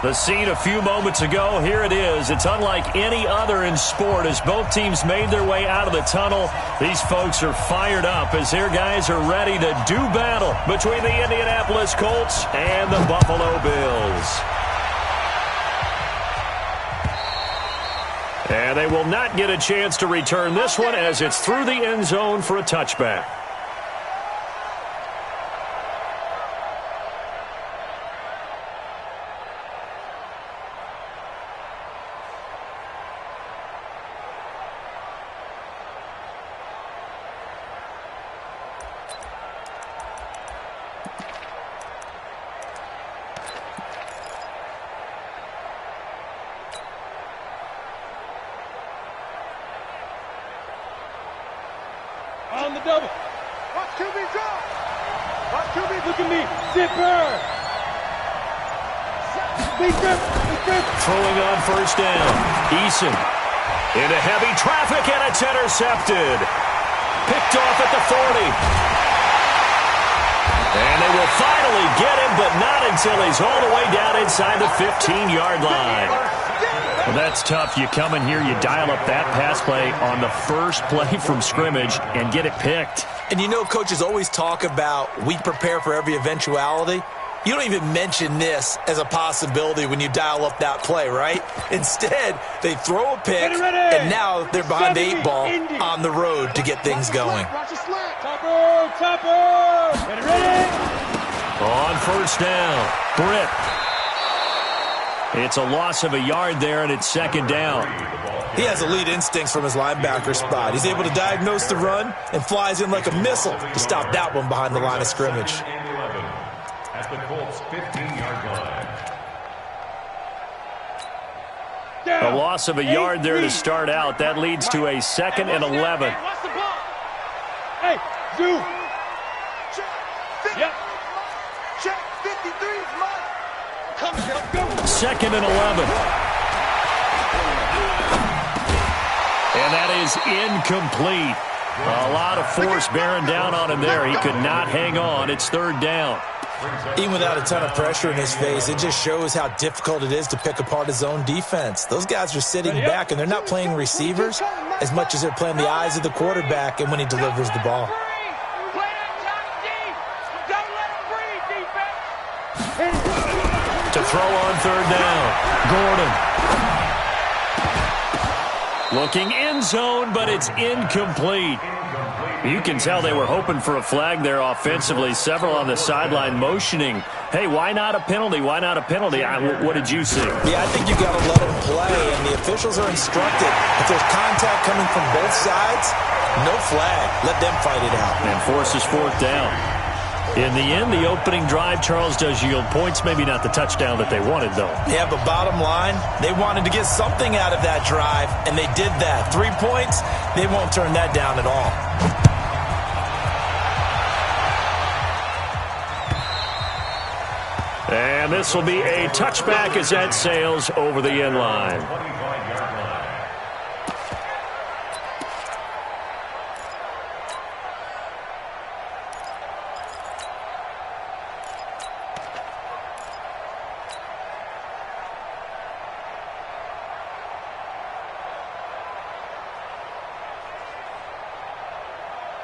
The scene a few moments ago, here it is. It's unlike any other in sport as both teams made their way out of the tunnel. These folks are fired up as their guys are ready to do battle between the Indianapolis Colts and the Buffalo Bills. And they will not get a chance to return this one as it's through the end zone for a touchback. On the double. Watch QB drop. Watch QB. Look at me. Zipper. Big grip. Big grip. Throwing on first down. Eason into heavy traffic, and it's intercepted. Picked off at the 40. And they will finally get him, but not until he's all the way down inside the 15-yard line. Well, that's tough. You come in here, you dial up that pass play on the first play from scrimmage and get it picked. And you know coaches always talk about we prepare for every eventuality. You don't even mention this as a possibility when you dial up that play, right? Instead, they throw a pick, and now they're behind the 8 ball on the road to get things going. Topper. Ready. On first down, Britt. It's a loss of a yard there, and it's second down. He has elite instincts from his linebacker spot. He's able to diagnose the run and flies in like a missile to stop that one behind the line of scrimmage. At the Colts 15-yard line. A loss of a yard there to start out. That leads to a 2nd and 11. Watch the ball. Hey, Zoo. Yep. Check 53 is mine. Come, go. 2nd and 11. And that is incomplete. A lot of force bearing down on him there. He could not hang on. It's 3rd down. Even without a ton of pressure in his face, it just shows how difficult it is to pick apart his own defense. Those guys are sitting back, and they're not playing receivers as much as they're playing the eyes of the quarterback and when he delivers the ball. To throw on 3rd down, Gordon. Looking end zone, but it's incomplete. You can tell they were hoping for a flag there offensively. Several on the sideline motioning, hey, why not a penalty? Why not a penalty? What did you see? Yeah, I think you got to let them play, and the officials are instructed. If there's contact coming from both sides, no flag. Let them fight it out. And forces 4th down. In the end, the opening drive, Charles, does yield points. Maybe not the touchdown that they wanted, though. Yeah, but bottom line, they wanted to get something out of that drive, and they did that. 3 points, they won't turn that down at all. And this will be a touchback as that sails over the end line.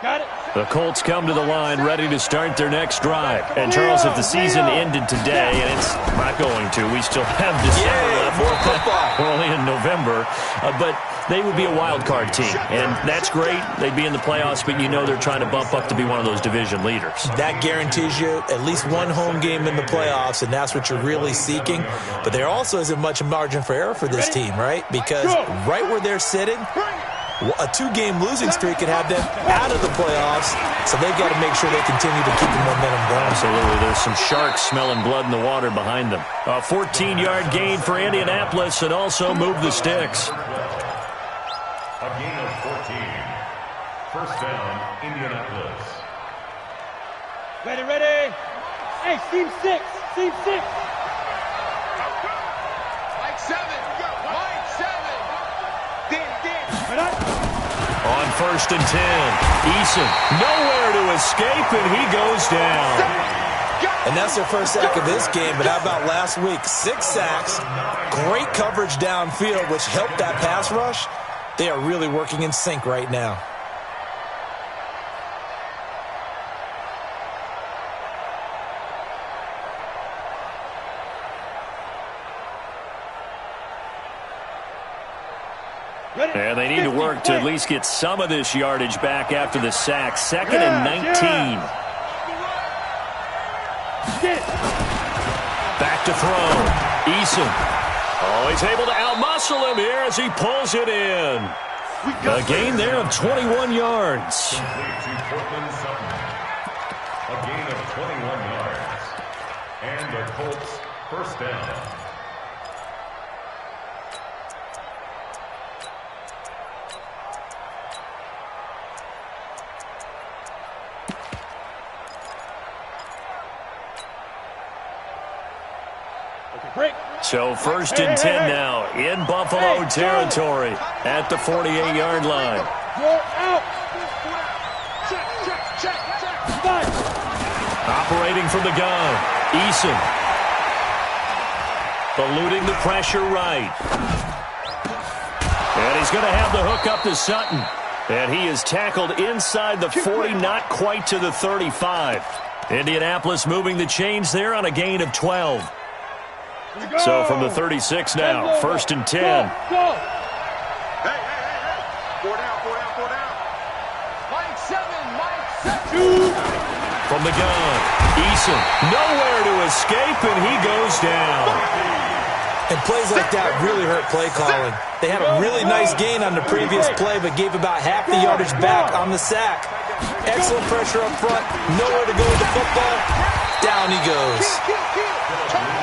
Got it. The Colts come to the line ready to start their next drive. And, Charles, if the season ended today, and it's not going to, we still have December left. More football. We're only in November. But they would be a wild card team. And that's great. They'd be in the playoffs, but you know they're trying to bump up to be one of those division leaders. That guarantees you at least one home game in the playoffs, and that's what you're really seeking. But there also isn't much margin for error for this team, right? Because right where they're sitting, a 2-game losing streak could have them out of the playoffs, so they've got to make sure they continue to keep the momentum going. Absolutely. There's some sharks smelling blood in the water behind them. A 14-yard gain for Indianapolis and also move the sticks. A gain of 14. First down, Indianapolis. Ready. Hey, team 6. Team 6. Mike 7. Mike 7. Dan. On 1st and 10, Eason nowhere to escape, and he goes down. And that's their first sack of this game, but how about last week? 6 sacks, great coverage downfield, which helped that pass rush. They are really working in sync right now. And they need to work to at least get some of this yardage back after the sack. 2nd and 19. Back to throw. Eason. Oh, he's able to outmuscle him here as he pulls it in. A gain there of 21 yards. A gain of 21 yards. And the Colts first down. So 1st and 10 now in Buffalo territory at the 48-yard line. Operating from the gun, Eason. Eluding the pressure right. And he's going to have the hook up to Sutton. And he is tackled inside the 40, not quite to the 35. Indianapolis moving the chains there on a gain of 12. So from the 36 now, 1st and 10. Go. Hey. 4 down. Mike 7. From the gun, Eason, nowhere to escape, and he goes down. And plays like that really hurt play calling. They had a really nice gain on the previous play, but gave about half the yardage back on the sack. Excellent pressure up front, nowhere to go with the football. Down he goes.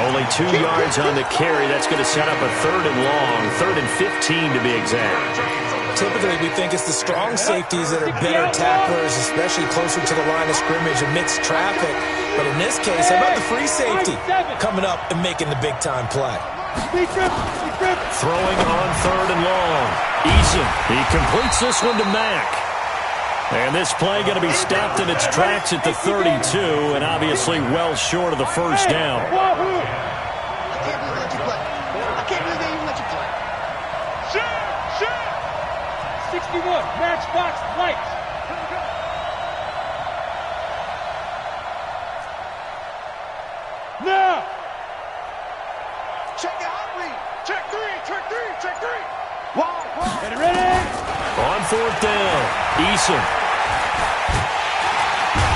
Only 2 yards on the carry. That's going to set up a 3rd and long, 3rd and 15 to be exact. Typically, we think it's the strong safeties that are better tacklers, especially closer to the line of scrimmage amidst traffic. But in this case, how about the free safety coming up and making the big-time play? Throwing on 3rd and long. Eason, he completes this one to Mack. And this play going to be stopped in its tracks at the 32, and obviously well short of the first down. I can't believe they even let you play. 61, matchbox lights. Now. Check out read. Check three. Get ready. On 4th down, Eason.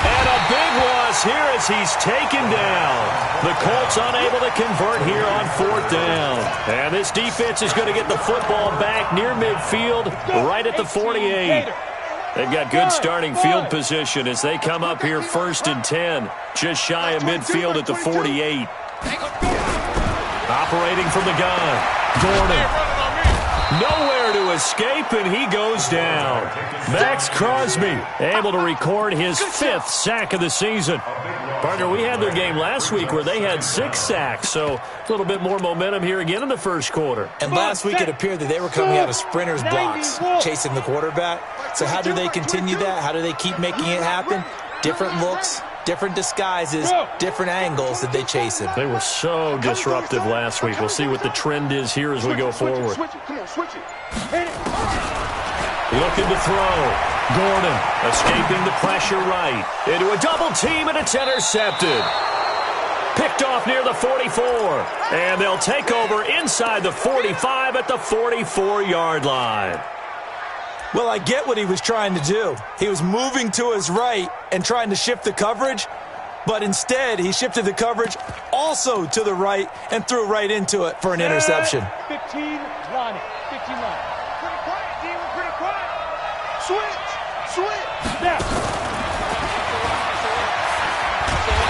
And a big loss here as he's taken down. The Colts unable to convert here on 4th down. And this defense is going to get the football back near midfield, right at the 48. They've got good starting field position as they come up here 1st and 10, just shy of midfield at the 48. Operating from the gun, Gordon. Nowhere to escape, and he goes down. Max Crosby able to record his 5th sack of the season. Partner, we had their game last week where they had 6 sacks, so a little bit more momentum here again in the first quarter. And last week it appeared that they were coming out of sprinters blocks, chasing the quarterback. So how do they continue that? How do they keep making it happen? Different looks, different disguises, different angles that they chase him. They were so disruptive last week. We'll see what the trend is here as we go forward. Switch it. Come on, switch it. Looking to throw. Gordon escaping the pressure right. Into a double team, and it's intercepted. Picked off near the 44. And they'll take over inside the 45 at the 44-yard line. Well, I get what he was trying to do. He was moving to his right and trying to shift the coverage, but instead he shifted the coverage also to the right and threw right into it for an interception. 15 line. Pretty quiet, team. We're pretty quiet. Switch. Now.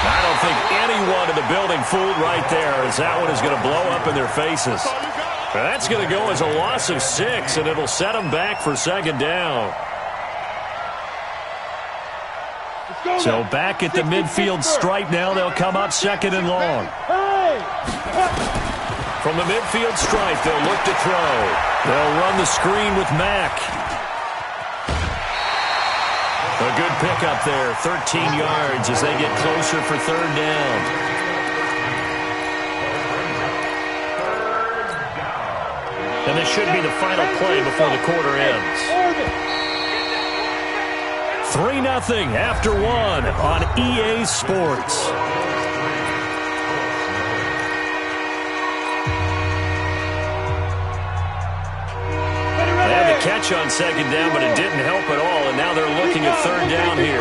I don't think anyone in the building fooled right there, as that one is going to blow up in their faces. That's going to go as a loss of 6, and it'll set them back for 2nd down. So back at the midfield stripe now, they'll come up 2nd and long. From the midfield stripe, they'll look to throw. They'll run the screen with Mack. A good pickup there, 13 yards as they get closer for third down. And this should be the final play before the quarter ends. 3-0 after one on EA Sports. Catch on second down, but it didn't help at all, and now they're looking at third down here.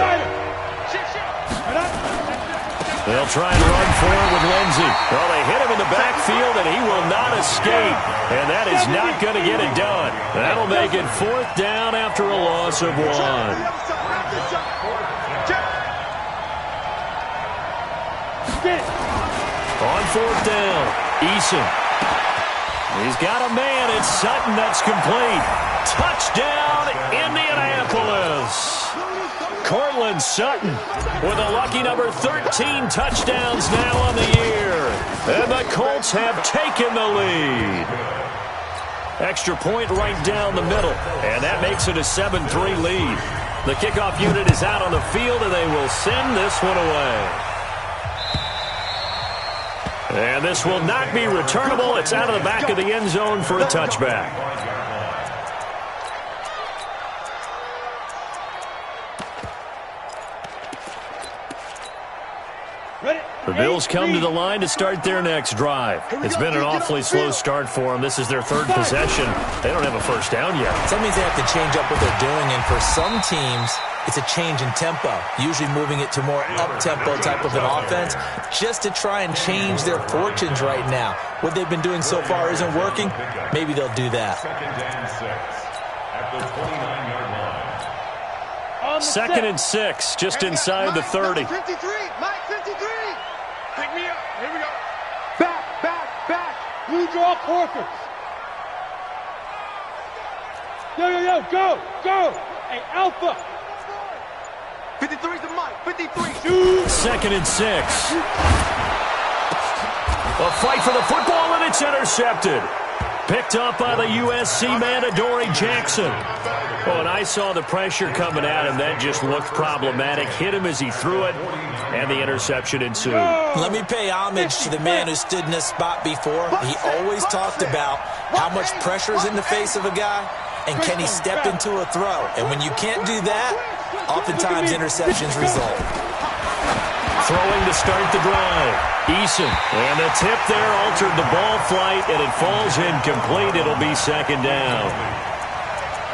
They'll try and run for it with Lindsey. Well, they hit him in the backfield, and he will not escape, and that is not going to get it done. That'll make it fourth down after a loss of one. On fourth down, Eason. He's got a man. It's Sutton that's complete. Touchdown, Indianapolis. Cortland Sutton with a lucky number 13 touchdowns now on the year. And the Colts have taken the lead. Extra point right down the middle. And that makes it a 7-3 lead. The kickoff unit is out on the field, and they will send this one away. And this will not be returnable. It's out of the back of the end zone for a touchback. The Bills come to the line to start their next drive. It's been an awfully slow start for them. This is their third possession. They don't have a first down yet. That means they have to change up what they're doing, and for some teams, it's a change in tempo, usually moving it to more up-tempo type of an offense just to try and change their fortunes right now. What they've been doing so far isn't working. Maybe they'll do that. Second and 6, just inside the 30. 53, Mike 53. Pick me up. Here we go. Back. You draw Corkers. Yo, go. Hey, Alpha. 53 to Mike. 53. Shoot. Second and 6. A fight for the football, and it's intercepted. Picked up by the USC man, Adoree Jackson. Oh, and I saw the pressure coming at him. That just looked problematic. Hit him as he threw it, and the interception ensued. Let me pay homage to the man who stood in this spot before. He always talked about how much pressure is in the face of a guy, and can he step into a throw. And when you can't do that, oftentimes interceptions result. Throwing to start the drive. Eason. And the tip there altered the ball flight, and it falls incomplete. It'll be second down.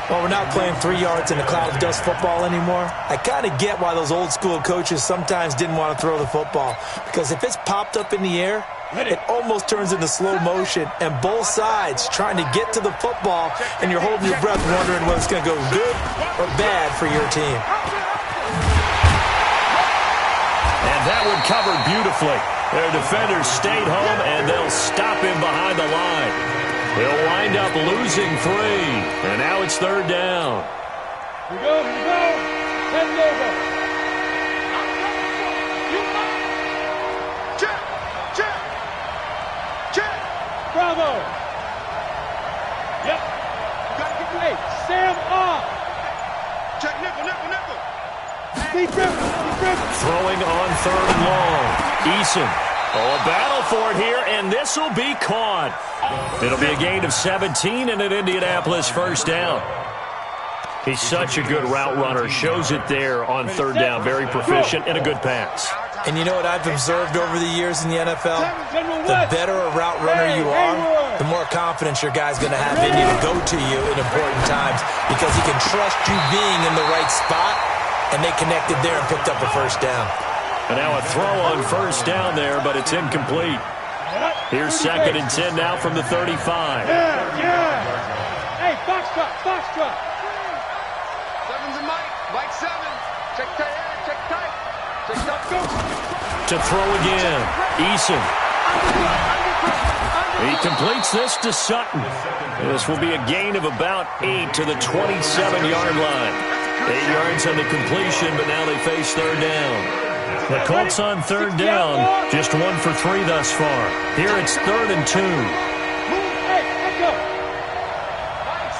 Well, we're not playing 3 yards in a cloud of dust football anymore. I kind of get why those old school coaches sometimes didn't want to throw the football. Because if it's popped up in the air, it almost turns into slow motion. And both sides trying to get to the football, and you're holding your breath wondering whether it's going to go good or bad for your team. And that one covered beautifully. Their defenders stayed home, and they'll stop him behind the line. He'll wind up losing 3, and now it's third down. Here we go. 10 over. Check. Bravo. Yep. Hey, Sam off. Check, nickel. Keep dribbling. Throwing on third and long. Eason. Oh, a battle for it here, and this will be caught. It'll be a gain of 17 and an Indianapolis first down. He's such a good route runner. Shows it there on third down. Very proficient and a good pass. And you know what I've observed over the years in the NFL? The better a route runner you are, the more confidence your guy's going to have in you to go to you in important times because he can trust you being in the right spot, and they connected there and picked up a first down. And now a throw on first down there, but it's incomplete. Here's second and 10 now from the 35. Yeah. Hey, Foxtrot. 7's a Mike 7. Check tight. Go. To throw again. Eason. He completes this to Sutton. This will be a gain of about 8 to the 27-yard line. 8 yards on the completion, but now they face third down. The Colts on third down, just 1 for 3 thus far. Here it's 3rd and 2. Hey, echo. Mike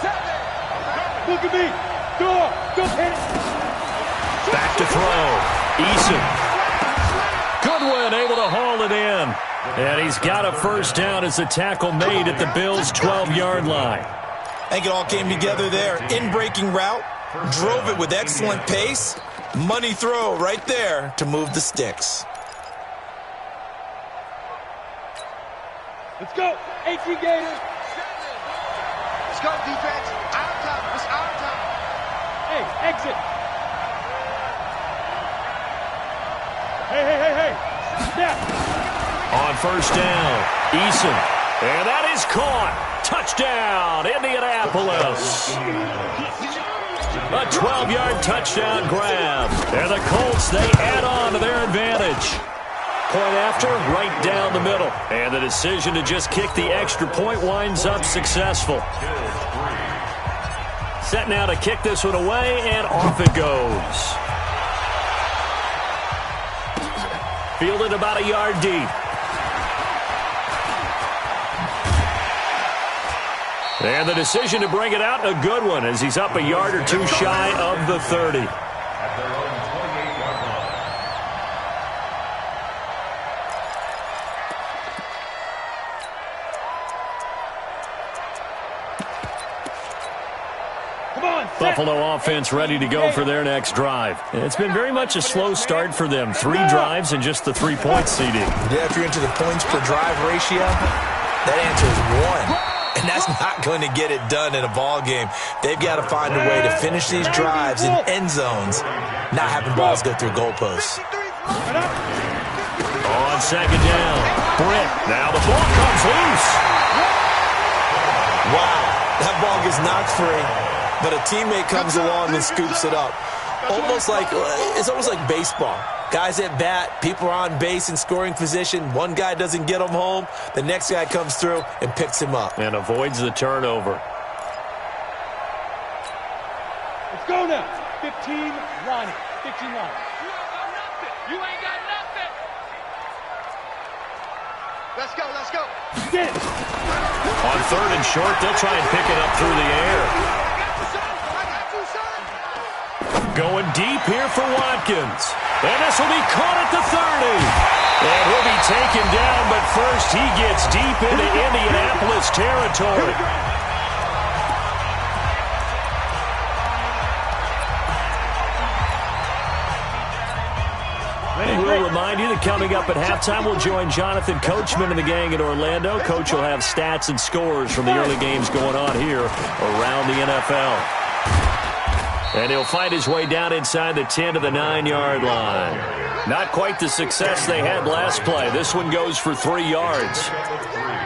7. Look at me. Go hit it. Back to throw. Eason. Goodwin able to haul it in. And he's got a first down as the tackle made at the Bills' 12-yard line. I think it all came together there. In-breaking route, drove it with excellent pace. Money throw right there to move the sticks. Let's go. 18 Gators. Let's go, defense. Our time. It's our time. Hey, exit. Hey. Step. On first down, Eason. And that is caught. Touchdown, Indianapolis. A 12-yard touchdown grab. And the Colts, they add on to their advantage. Point after, right down the middle. And the decision to just kick the extra point winds up successful. Set now to kick this one away, and off it goes. Fielded about a yard deep. And the decision to bring it out, a good one, as he's up a yard or two shy of the 30. At their own 28-yard line. Come on. Buffalo offense ready to go for their next drive. It's been very much a slow start for them. 3 drives and just the 3-point CD. Yeah, if you're into the points per drive ratio, that answer is 1. And that's not going to get it done in a ball game. They've got to find a way to finish these drives in end zones, not having balls go through goalposts. On second down, Britt. Now the ball comes loose. Wow, that ball gets knocked free, but a teammate comes along and scoops it up. It's almost like baseball. Guys at bat, people are on base in scoring position. One guy doesn't get him home. The next guy comes through and picks him up. And avoids the turnover. Let's go now. 15 line. 15 line. You ain't got nothing. Let's go. Get it. On third and short, they'll try and pick it up through the air. I got you, son. Going deep here for Watkins. And this will be caught at the 30. And he'll be taken down, but first he gets deep into Indianapolis territory. And we'll remind you that coming up at halftime, we'll join Jonathan Coachman and the gang in Orlando. Coach will have stats and scores from the early games going on here around the NFL. And he'll find his way down inside the 10 to the 9-yard line. Not quite the success they had last play. This one goes for 3 yards.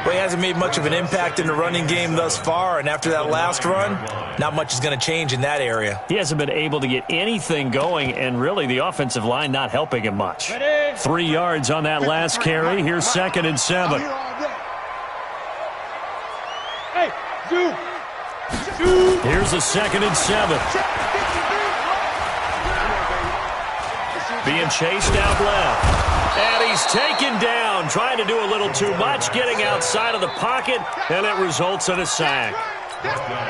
Well, he hasn't made much of an impact in the running game thus far, and after that last run, not much is going to change in that area. He hasn't been able to get anything going, and really the offensive line not helping him much. 3 yards on that last carry. Here's 2nd and 7. Hey, Zoo. Here's a 2nd and 7. Being chased out left. And he's taken down, trying to do a little too much, getting outside of the pocket, and it results in a sack.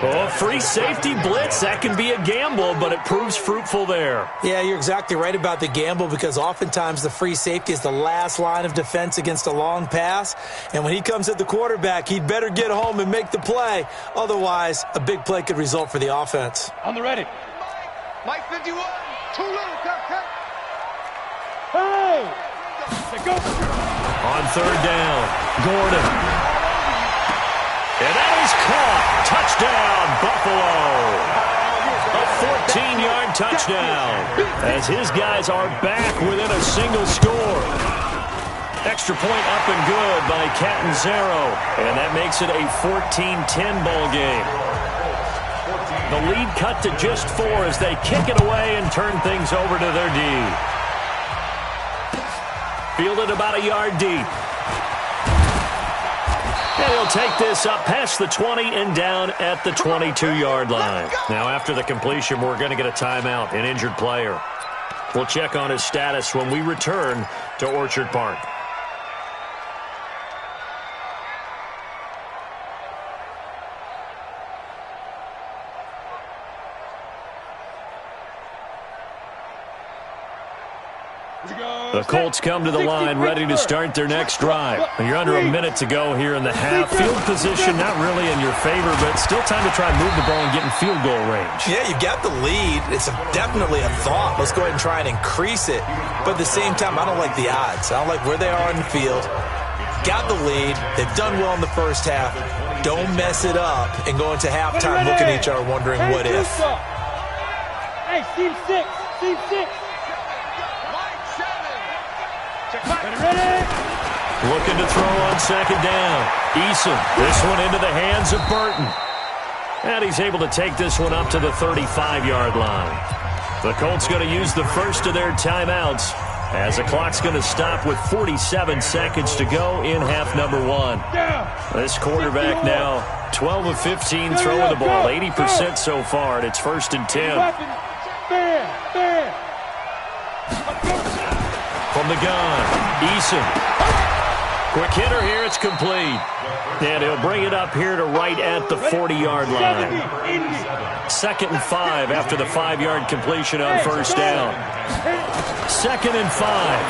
Oh, free safety blitz, that can be a gamble, but it proves fruitful there. Yeah, you're exactly right about the gamble, because oftentimes the free safety is the last line of defense against a long pass. And when he comes at the quarterback, he'd better get home and make the play. Otherwise, a big play could result for the offense. On the ready. Mike 51. Too little. Cut. Hey! Let's go. On third down, Gordon. And that is caught. Touchdown, Buffalo. A 14-yard touchdown as his guys are back within a single score. Extra point up and good by Catanzaro. And that makes it a 14-10 ball game. The lead cut to just 4 as they kick it away and turn things over to their D. Fielded about a yard deep. And he'll take this up past the 20 and down at the 22-yard line. Now, after the completion, we're going to get a timeout, an injured player. We'll check on his status when we return to Orchard Park. The Colts come to the line ready to start their next drive. You're under a minute to go here in the half. Field position not really in your favor, but still time to try and move the ball and get in field goal range. Yeah, you've got the lead. It's definitely a thought. Let's go ahead and try and increase it. But at the same time, I don't like the odds. I don't like where they are in the field. Got the lead. They've done well in the first half. Don't mess it up and go into halftime looking at each other wondering what if. Hey, team 6. Team 6. Ready? Looking to throw on second down. Eason, this one into the hands of Burton. And he's able to take this one up to the 35-yard line. The Colts going to use the first of their timeouts as the clock's going to stop with 47 seconds to go in half number 1. This quarterback now 12 of 15 throwing the ball, 80% so far, and it's 1st and 10. From the gun, Eason. Quick hitter here, it's complete. And he'll bring it up here to right at the 40-yard line. 2nd and 5 after the 5-yard completion on first down. 2nd and 5.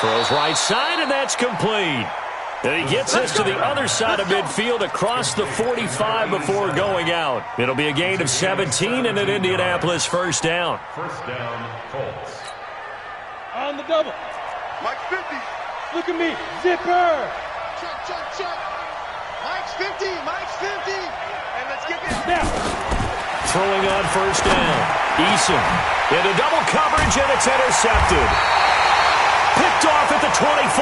Throws right side, and that's complete. And he gets us to the other side of midfield across the 45 before going out. It'll be a gain of 17 and an Indianapolis first down. First down, Colts. On the double. Mike 50. Look at me. Zipper. Check, check, check. Mike's 50. Mike's 50. And let's get this. Now. Throwing on first down. Eason into double coverage, and it's intercepted. Picked off at the 24.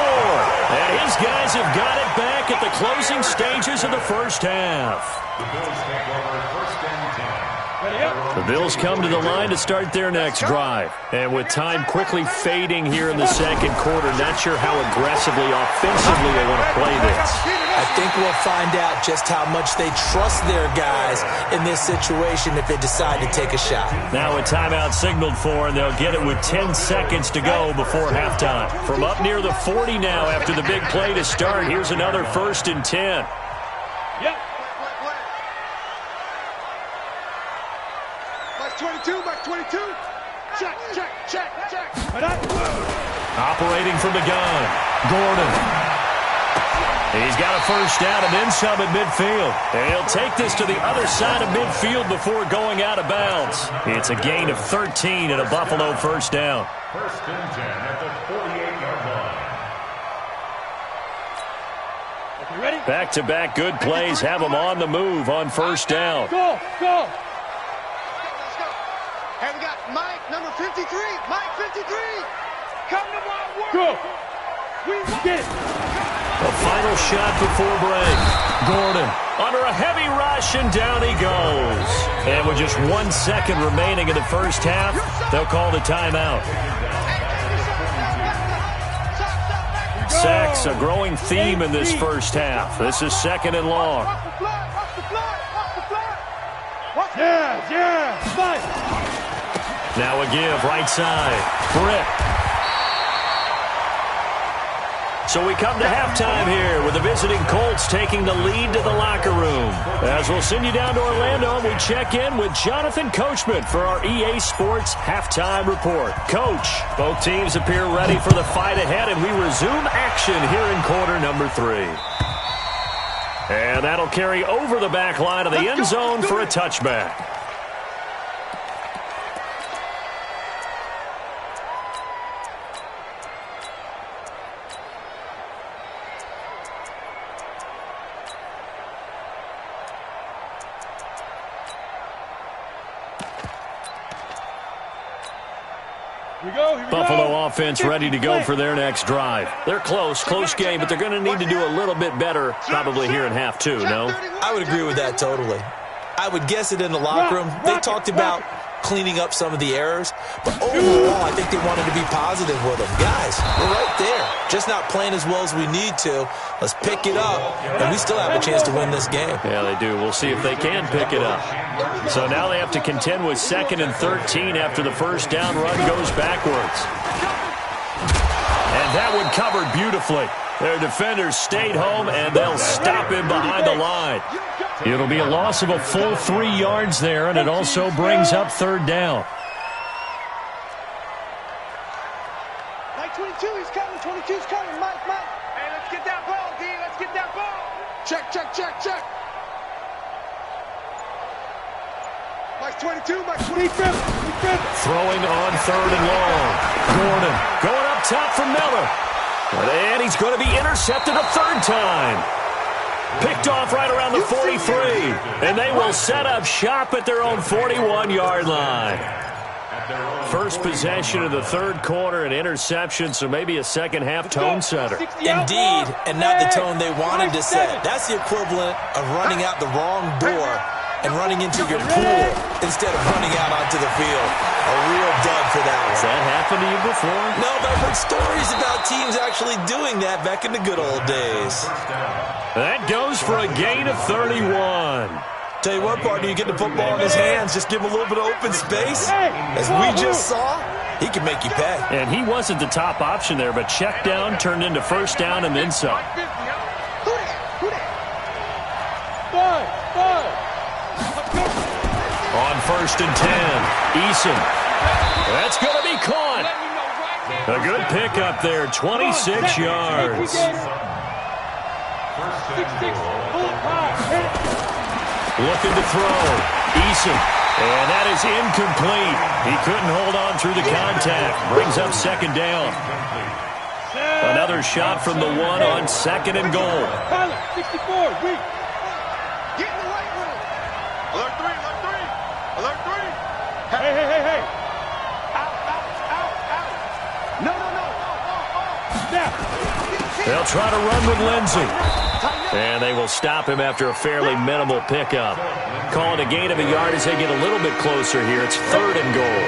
And his guys have got it back at the closing stages of the first half. The Bills take over 1st and 10. The Bills come to the line to start their next drive. And with time quickly fading here in the second quarter, not sure how aggressively, offensively they want to play this. I think we'll find out just how much they trust their guys in this situation if they decide to take a shot. Now a timeout signaled for, and they'll get it with 10 seconds to go before halftime. From up near the 40 now after the big play to start, here's another 1st and 10. Yep. 22, Mike 22. Check, check, check, check. Operating from the gun, Gordon. He's got a first down and then some at midfield. And he'll take this to the other side of midfield before going out of bounds. It's a gain of 13 and a Buffalo first down. 1st and 10 at the 48-yard line. You ready? Back-to-back good plays have them on the move on first down. Go, go. And we got Mike, number 53. Mike 53. Come to my work. Go. We get it. The final shot before break. Gordon under a heavy rush, and down he goes. And with just 1 second remaining in the first half, they'll call the timeout. Sacks, a growing theme in this first half. This is 2nd and long. Yeah, fight. Now a give, right side. Britt. So we come to halftime here with the visiting Colts taking the lead to the locker room. As we'll send you down to Orlando, and we check in with Jonathan Coachman for our EA Sports Halftime Report. Coach, both teams appear ready for the fight ahead, and we resume action here in quarter number 3. And that'll carry over the back line of the end zone for a touchback. Buffalo offense ready to go for their next drive. They're close game, but they're going to need to do a little bit better probably here in half 2, no? I would agree with that totally. I would guess it in the locker room. They talked about cleaning up some of the errors, but overall, I think they wanted to be positive with them. Guys, we're right there. Just not playing as well as we need to. Let's pick it up, and we still have a chance to win this game. Yeah, they do. We'll see if they can pick it up. So now they have to contend with 2nd and 13 after the first down run goes backwards. And that one covered beautifully. Their defenders stayed home, and they'll stop him behind the line. It'll be a loss of a full 3 yards there, and it also brings up 3rd down. Check, check, check, check. Mike's 22, Mike's 23. Throwing on 3rd and long. Gordon going up top for Miller. And he's going to be intercepted a 3rd time. Picked off right around the 43. And they will set up shop at their own 41-yard line. First possession of the 3rd quarter, an interception, so maybe a second-half tone setter. Indeed, and not the tone they wanted to set. That's the equivalent of running out the wrong door and running into your pool instead of running out onto the field. A real dud for that one. Has that happened to you before? No, but I've heard stories about teams actually doing that back in the good old days. That goes for a gain of 31. Tell you what, partner, you get the football in his hands, just give him a little bit of open space. As we just saw, he can make you pay. And he wasn't the top option there, but check down turned into first down and then some. On 1st and 10, Eason. That's going to be caught. A good pickup there, 26 yards. Looking to throw. Eason. And that is incomplete. He couldn't hold on through the contact. Brings up 2nd down. Another shot from the 1 on 2nd and goal. 64, weak. Get in the right room. Alert 3, alert 3. Alert 3. Hey. Out, out, out, out. No. Snap. They'll try to run with Lindsey. And they will stop him after a fairly minimal pickup. Calling a gain of a yard as they get a little bit closer here. It's 3rd and goal.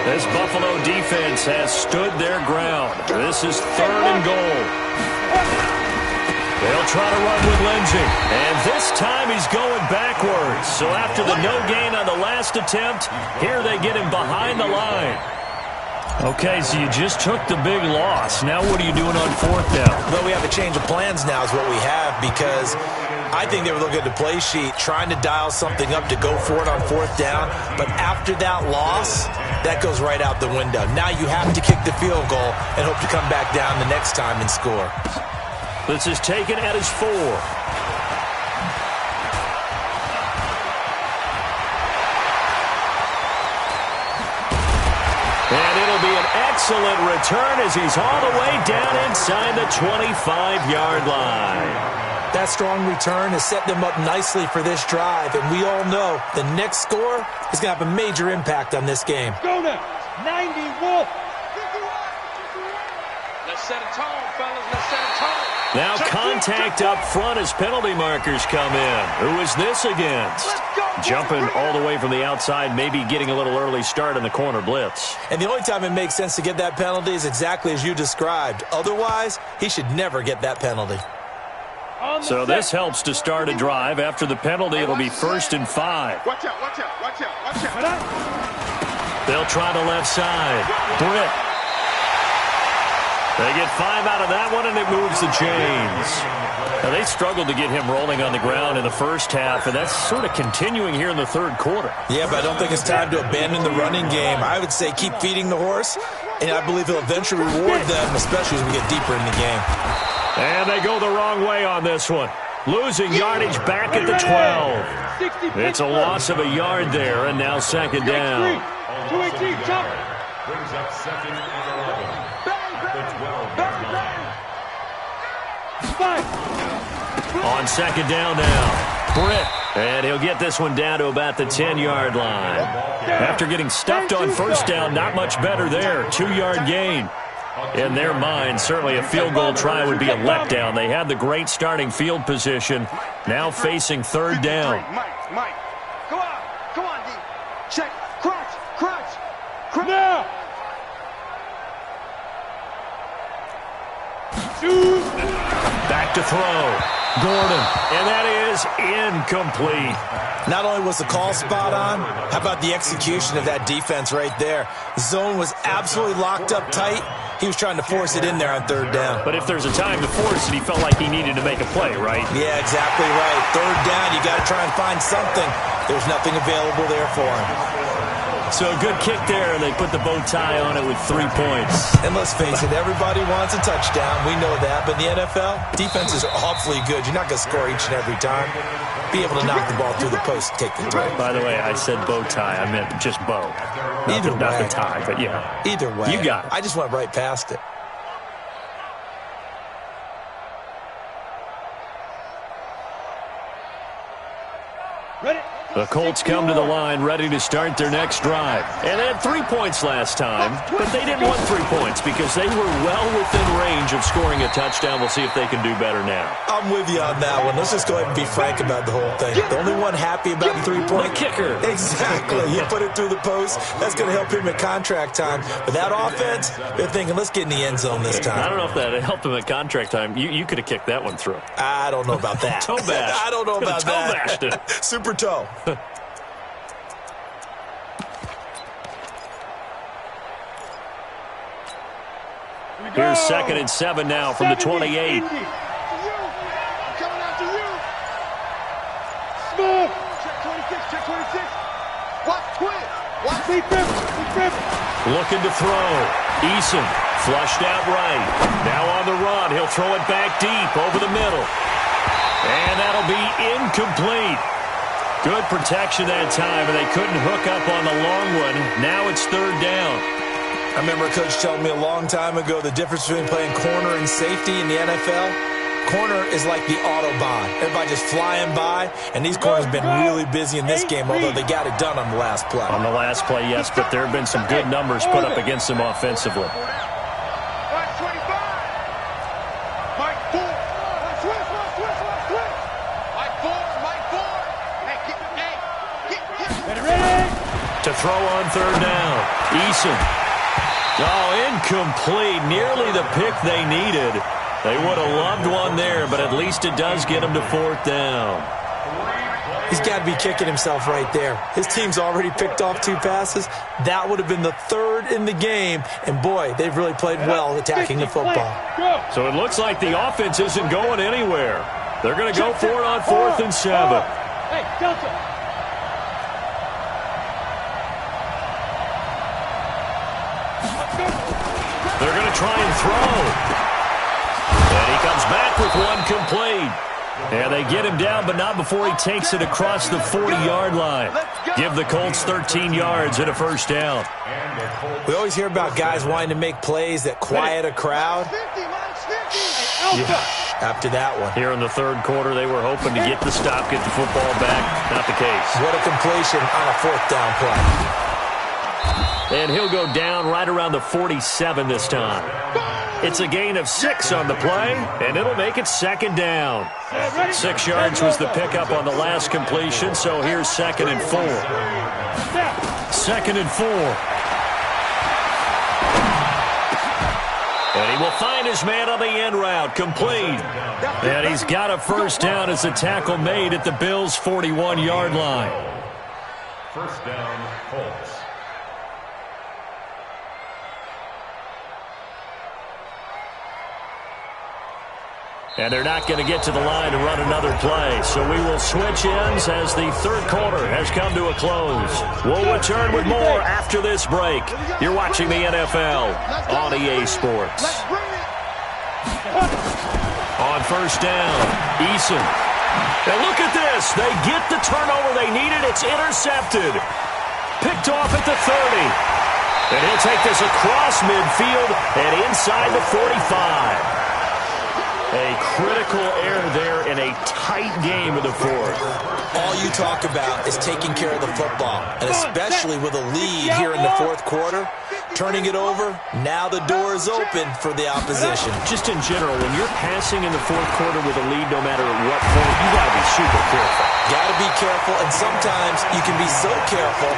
This Buffalo defense has stood their ground. This is 3rd and goal. They'll try to run with Lindsey. And this time he's going backwards. So after the no gain on the last attempt, here they get him behind the line. Okay, so you just took the big loss. Now what are you doing on 4th down? Well, we have a change of plans now is what we have, because I think they were looking at the play sheet, trying to dial something up to go for it on 4th down. But after that loss, that goes right out the window. Now you have to kick the field goal and hope to come back down the next time and score. This is taken at his 4. And it'll be an excellent return as he's all the way down inside the 25-yard line. That strong return has set them up nicely for this drive, and we all know the next score is going to have a major impact on this game. Go now. 90 Wolf. Let's set a tone, fellas. Let's set a tone. Now contact up front as penalty markers come in. Who is this against? Jumping all the way from the outside, maybe getting a little early start in the corner blitz. And the only time it makes sense to get that penalty is exactly as you described. Otherwise, he should never get that penalty. So this helps to start a drive. After the penalty, it'll be 1st and 5. Watch out, watch out, watch out, watch out. They'll try the left side. Britt. They get 5 out of that one, and it moves the chains. Now, they struggled to get him rolling on the ground in the first half, and that's sort of continuing here in the 3rd quarter. Yeah, but I don't think it's time to abandon the running game. I would say keep feeding the horse, and I believe he'll eventually reward them, especially as we get deeper in the game. And they go the wrong way on this one. Losing yardage back at the 12. It's a loss of a yard there, and now 2nd down. 218, jump. Brings up 2nd and 11. The 12 On 2nd down now. Britt. And he'll get this one down to about the 10-yard line. After getting stuffed on 1st down, not much better there. 2-yard gain. In their mind, certainly a field goal try would be a letdown. They had the great starting field position. Now facing 3rd down. Mike. Go on, D. Check. Crunch. Now. Shoot. Back to throw. Gordon. And that is incomplete. Not only was the call spot on, how about the execution of that defense right there? Zone was absolutely locked up tight. He was trying to force it in there on 3rd down. But if there's a time to force it, he felt like he needed to make a play, right? Yeah, exactly right. 3rd down, you got to try and find something. There's nothing available there for him. So a good kick there, and they put the bow tie on it with 3 points. And let's face it, everybody wants a touchdown. We know that. But in the NFL, defenses are awfully good. You're not going to score each and every time. Be able to knock the ball through the post and take the throw. By the way, I said bow tie. I meant just bow. Not the tie, but yeah. Either way. You got it. I just went right past it. Ready? The Colts come to the line ready to start their next drive. And they had 3 points last time, but they didn't want 3 points because they were well within range of scoring a touchdown. We'll see if they can do better now. I'm with you on that one. Let's just go ahead and be frank about the whole thing. The only one happy about the 3-point kicker. Exactly. He put it through the post. That's going to help him at contract time. But that offense, they're thinking, let's get in the end zone this time. I don't know if that helped him at contract time. You could have kicked that one through. I don't know about that. Toe bash. I don't know about that. Toe bashed it. Super toe. Here's 2nd and 7 now from the 28. I'm coming after you. Smooth. Check 26. Watch twist. Watch Deep rip. Looking to throw. Eason flushed out right. Now on the run. He'll throw it back deep over the middle. And that'll be incomplete. Good protection that time, and they couldn't hook up on the long one. Now it's 3rd down. I remember a coach telling me a long time ago the difference between playing corner and safety in the NFL. Corner is like the Autobahn. Everybody just flying by, and these corners have been really busy in this game, although they got it done on the last play. On the last play, yes, but there have been some good numbers put up against them offensively. Watch 25. Mike 4. Watch twist. Mike 4. Hey, get. Ready? To throw on 3rd down. Eason. Oh, incomplete. Nearly the pick they needed. They would have loved one there, but at least it does get them to 4th down. He's got to be kicking himself right there. His team's already picked off 2 passes. That would have been the 3rd in the game. And, boy, they've really played well attacking the football. So it looks like the offense isn't going anywhere. They're going to go for it on 4th and 7. Hey, Delta. They're going to try and throw. And he comes back with one complete. And they get him down, but not before he takes it across the 40-yard line. Give the Colts 13 yards and a 1st down. We always hear about guys wanting to make plays that quiet a crowd. Yeah, after that one. Here in the 3rd quarter, they were hoping to get the stop, get the football back. Not the case. What a completion on a 4th down play. And he'll go down right around the 47 this time. It's a gain of 6 on the play, and it'll make it 2nd down. 6 yards was the pickup on the last completion, so here's 2nd and 4. 2nd and 4. And he will find his man on the end route, complete. And he's got a 1st down as the tackle made at the Bills' 41-yard line. 1st down, Colts. And they're not going to get to the line to run another play. So we will switch ends as the 3rd quarter has come to a close. We'll return with more after this break. You're watching the NFL on EA Sports. On 1st down, Eason. And look at this. They get the turnover they needed. It's intercepted. Picked off at the 30. And he'll take this across midfield and inside the 45. A critical error there in a tight game of the 4th. All you talk about is taking care of the football, and especially with a lead here in the 4th quarter, turning it over, now the door is open for the opposition. Just in general, when you're passing in the 4th quarter with a lead, no matter at what point, you got to be super careful. Got to be careful, and sometimes you can be so careful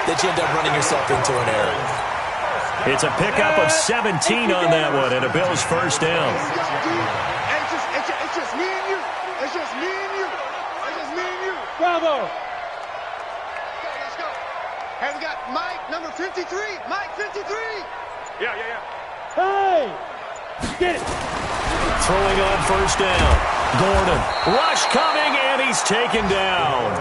that you end up running yourself into an error. It's a pickup of 17 on that one, and a Bills 1st down. It's just me and you. It's just me and you. It's just me and you. Bravo. Let's go. Hey, we got Mike, number 53. Mike, 53. Hey. Get it. Throwing on 1st down. Gordon, rush coming, and he's taken down.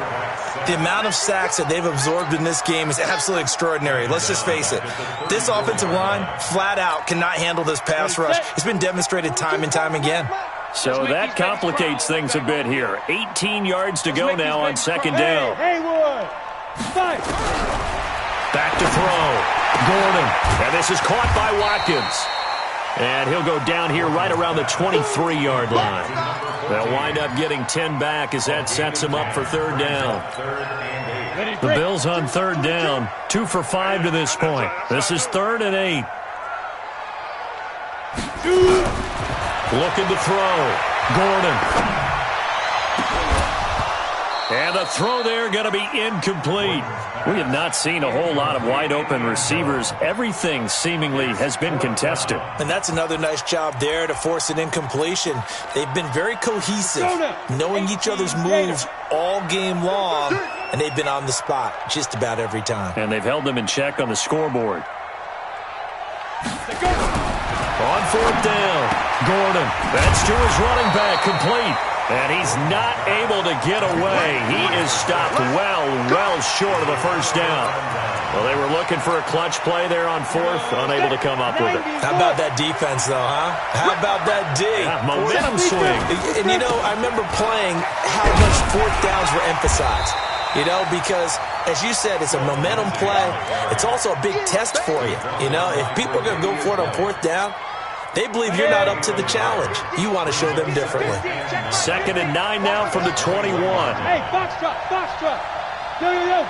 The amount of sacks that they've absorbed in this game is absolutely extraordinary. Let's just face it. This offensive line, flat out, cannot handle this pass rush. It's been demonstrated time and time again. So that complicates things a bit here. 18 yards to go now on second down. Back to throw. Gordon. And this is caught by Watkins. And he'll go down here right around the 23-yard line. They'll wind up getting 10 back as that sets him up for third down. The Bills on third down. 2 for 5 to this point. This is 3rd and 8. Looking to throw. Gordon. And the throw there going to be incomplete. We have not seen a whole lot of wide-open receivers. Everything seemingly has been contested. And that's another nice job there to force an incompletion. They've been very cohesive, knowing each other's moves all game long, and they've been on the spot just about every time. And they've held them in check on the scoreboard. On fourth down, Gordon. That's to his running back, complete. And he's not able to get away. He is stopped well short of the first down. Well, they were looking for a clutch play there on fourth, unable to come up with it. How about that defense, though, huh? How about that D? Yeah, momentum swing. And, you know, I remember playing how much fourth downs were emphasized. You know, because, as you said, it's a momentum play. It's also a big test for you. You know, if people are going to go for it on fourth down, they believe you're not up to the challenge. You want to show them differently. 2nd and 9 now from the 21. Hey, box truck.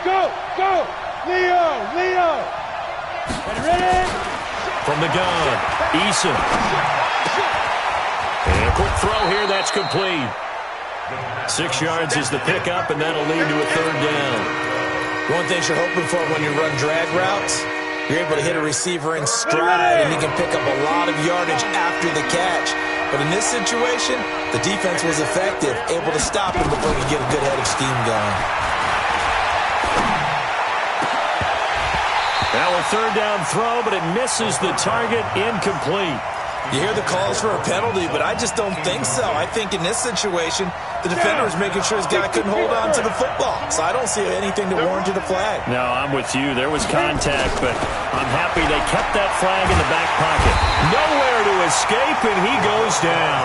Go. Leo. Ready? From the gun, Eason. And a quick throw here, that's complete. 6 yards is the pickup, and that'll lead to a third down. One thing you're hoping for when you run drag routes, you're able to hit a receiver in stride, and he can pick up a lot of yardage after the catch. But in this situation, the defense was effective, able to stop him before he could get a good head of steam going. Now a third down throw, but it misses the target, incomplete. You hear the calls for a penalty, but I just don't think so. I think in this situation, the defender is making sure his guy couldn't hold on to the football. So I don't see anything to warrant a flag. No, I'm with you. There was contact, but I'm happy they kept that flag in the back pocket. Nowhere to escape, and he goes down.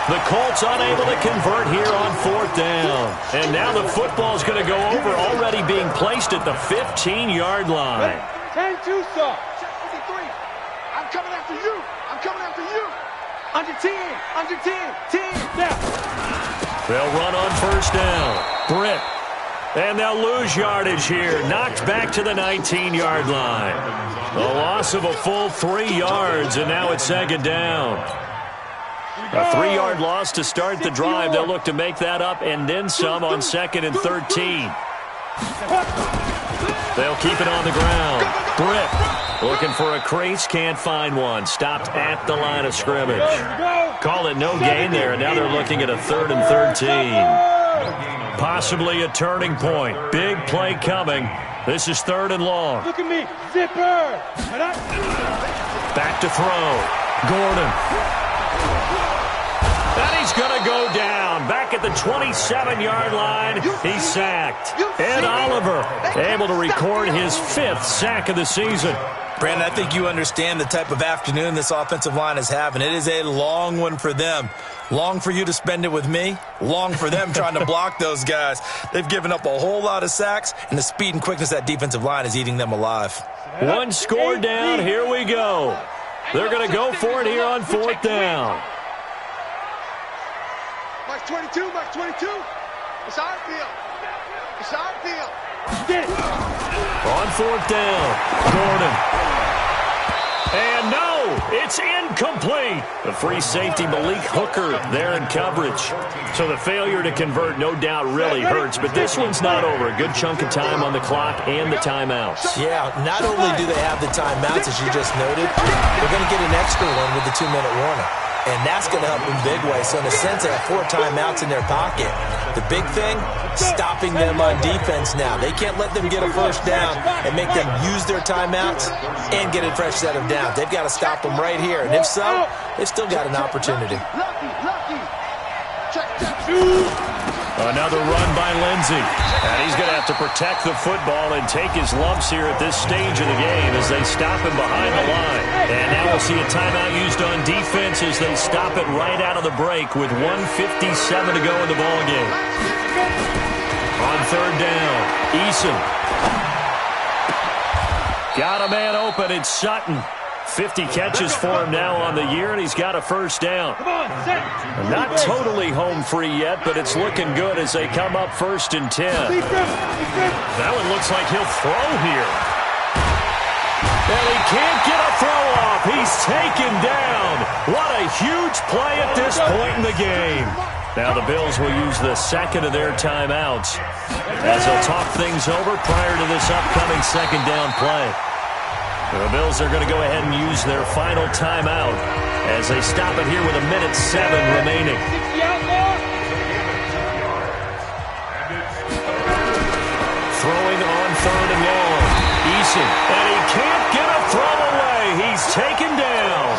The Colts unable to convert here on fourth down. And now the football's going to go over, already being placed at the 15-yard line. 10-2, sir. I'm coming after you. Under 10. 10. Now. They'll run on first down. Britt. And they'll lose yardage here. Knocked back to the 19-yard line. A loss of a full 3 yards, and now it's second down. A 3-yard loss to start the drive. They'll look to make that up and then some on 2nd and 13. They'll keep it on the ground. Britt looking for a crease, can't find one. Stopped at the line of scrimmage. Call it no gain there, and now they're looking at a 3rd and 13. Possibly a turning point. Big play coming. This is 3rd and long. Look at me, zipper. Back to throw. Gordon. And he's going to go down. Back at the 27-yard line. He's sacked. Ed Oliver able to record his 5th sack of the season. Brandon, I think you understand the type of afternoon this offensive line is having. It is a long one for them. Long for you to spend it with me. Long for them trying to block those guys. They've given up a whole lot of sacks, and the speed and quickness of that defensive line is eating them alive. One score down. Here we go. They're going to go for it here on fourth down. Mark 22. It's our field. Get it. On fourth down, Gordon. And no, it's incomplete. The free safety, Malik Hooker, there in coverage. So the failure to convert, no doubt, really hurts. But this one's not over. A good chunk of time on the clock and the timeouts. Yeah, not only do they have the timeouts, as you just noted, they're going to get an extra one with the 2-minute warning. And that's going to help in big way. So in a sense, they have 4 timeouts in their pocket. The big thing, stopping them on defense now. They can't let them get a first down and make them use their timeouts and get a fresh set of downs. They've got to stop them right here. And if so, they've still got an opportunity. Another run by Lindsey. And he's going to have to protect the football and take his lumps here at this stage of the game as they stop him behind the line. And now we'll see a timeout used on defense as they stop it right out of the break with 1:57 to go in the ballgame. On third down, Eason. Got a man open. It's Sutton. 50 catches for him now on the year, and he's got a first down. Not totally home free yet, but it's looking good as they come up 1st and 10. That one looks like he'll throw here. And he can't get a throw off. He's taken down. What a huge play at this point in the game. Now the Bills will use the second of their timeouts as they'll talk things over prior to this upcoming second down play. The Bills are going to go ahead and use their final timeout as they stop it here with 1:07 remaining. Throwing on third and long. Eason, and he can't get a throw away. He's taken down.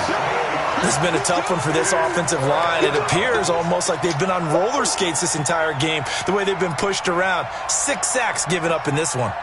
This has been a tough one for this offensive line. It appears almost like they've been on roller skates this entire game, the way they've been pushed around. 6 sacks given up in this one.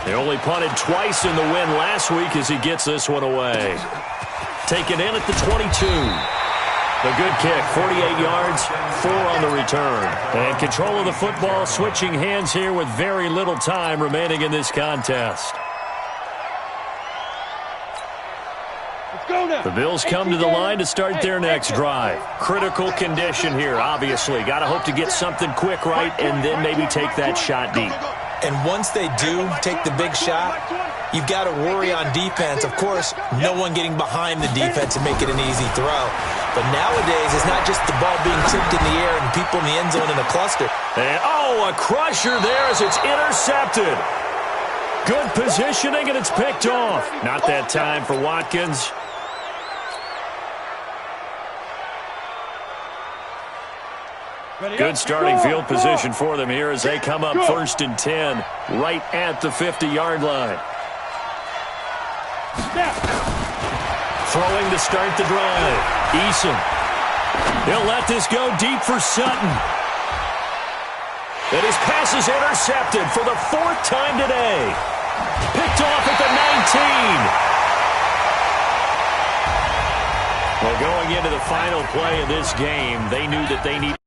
They only punted twice in the win last week as he gets this one away. Taken in at the 22. The good kick, 48 yards, 4 on the return. And control of the football, switching hands here with very little time remaining in this contest. The Bills come to the line to start their next drive. Critical condition here, obviously. Got to hope to get something quick right and then maybe take that shot deep. And once they do take the big shot, you've got to worry on defense. Of course, no one getting behind the defense and make it an easy throw. But nowadays, it's not just the ball being tipped in the air and people in the end zone in a cluster. And, a crusher there as it's intercepted. Good positioning, and it's picked off. Not that time for Watkins. Good starting field position for them here as they come up 1st and 10, right at the 50-yard line. Throwing to start the drive. Eason. He'll let this go deep for Sutton. And his pass is intercepted for the 4th time today. Picked off at the 19. Well, going into the final play of this game, they knew that they needed